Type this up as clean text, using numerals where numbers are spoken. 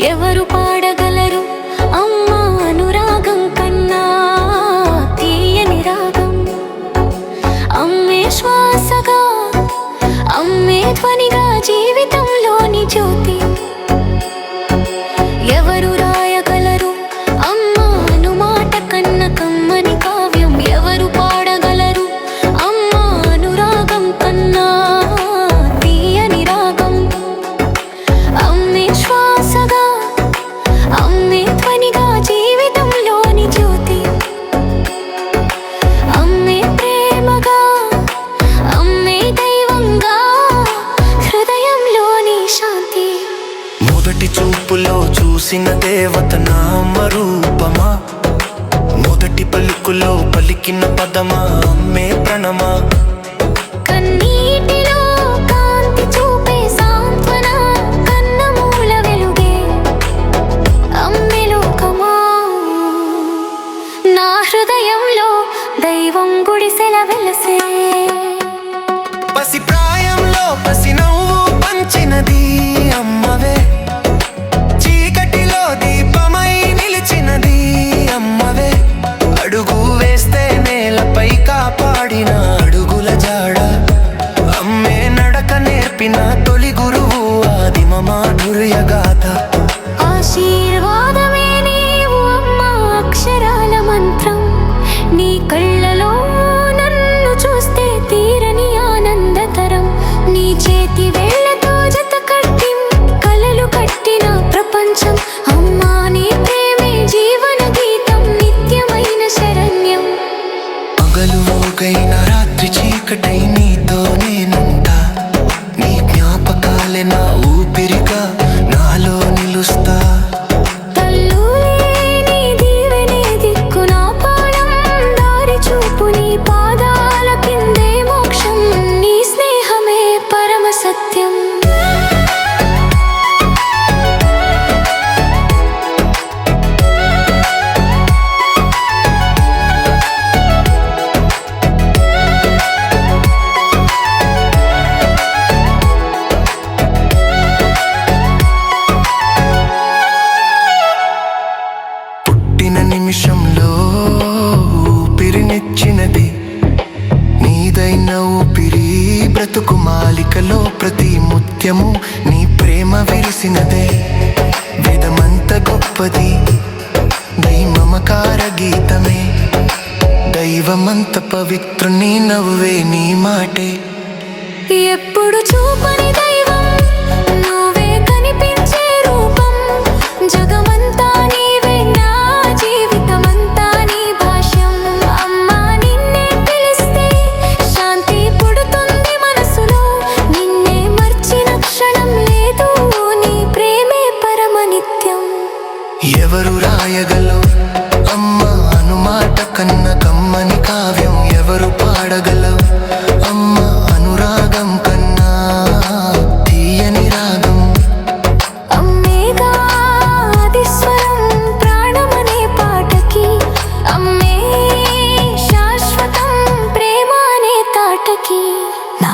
ఎవరు పాడగలరు అమ్మా అనురాగం కన్నా తీయని రాగం? అమ్మే శ్వాసగా, అమ్మే ధ్వనిగా, జీవితంలోని జ్యోతి. ఎవరు రాయగలరు అమ్మా అనుమాట కన్నా కమ్మని కావ్యం? ఎవరు పాడగలరు అమ్మా అనురాగం కన్నా తీయని రాగం? అమ్మే శ్వాసగా, అమ్మే ధ్వనిగా, జీవితంలోని జ్యోతి. అమ్మే ప్రేమగా, అమ్మే దైవంగా, హృదయంలోని శాంతి. మొదటి చూపులో చూసిన దేవత నా అమ్మ రూపమా? మొదటి పలుకులో పలికిన పదమా అమ్మే ప్రణమా? కన్నీటిలో కాంతి చూపే సాంత్వన, కన్నమూల వెలుగే అమ్మే లోకమా. నా హృదయంలో దైవం గుడిసెల వెలసే. పసి ప్రాయంలో పసి నవ్వు పంచినది అమ్మవే, చీకటిలో దీపమై నిలిచినది అమ్మవే. అడుగు వేస్తే నేలపై కాపాడిన అడుగుల జాడ అమ్మే. నడక నేర్పిన తొలి గురువు ఆదిమ మాధుర్య గాథ. ఆశీర్వాదమే నీవు అమ్మా, అక్షరాల మంత్రం. నీ కళ్ళలో నన్ను చూస్తే తీరని ఆనందతరం. నీ చేతి వేళ్లతో జత కట్టి కలలు కట్టిన ప్రపంచం. అమ్మా నీ ప్రేమే జీవన గీతం, నిత్యమైన శరణ్యం. పగలు మోగైన రాత్రి చీకటై నీతో నేనుంటా. నీ జ్ఞాపకాలే నా ఊపిరిగా నాలో నిలుస్తా. తల్లు లేని దీవెనే దిక్కు, నా పాడం దారి చూపు. నీ పాదాల కిందే మోక్షం, నీ స్నేహమే పరమ సత్యం. పుట్టిన నిమిషంలో ఊపిరినిచ్చినది నీదైన ఊపిరి. బ్రతుకు మాలికలో ప్రతి ముత్యము నీ ప్రేమ విరిసినదే. వేదమంత గొప్పది దై మమకార గీతమే. దైవమంత పవిత్రుని నవ్వే నీ మాటే. ఎప్పుడు చూపని దైవం నువ్వే, కనిపించే రూపం. జగమంతా నీవే, నా జీవితమంతా నీ భాష్యం. అమ్మా నిన్నే పిలిస్తే శాంతి పుడుతుంది మనసులో. నిన్నే మర్చిన క్షణం లేదు, నీ ప్రేమే పరమ నిత్యం. ఎవరు రాయగలరు అమ్మ అనుమాట కన్న కమ్మని కావ్యం? ఎవరు పాడగలవు అమ్మ అనురాగం కన్నా తీయని రాగం? అమ్మేగా ఆది స్వరం, ప్రాణమనే పాటకి. అమ్మే శాశ్వతం, ప్రేమ అనే తాటకి. నా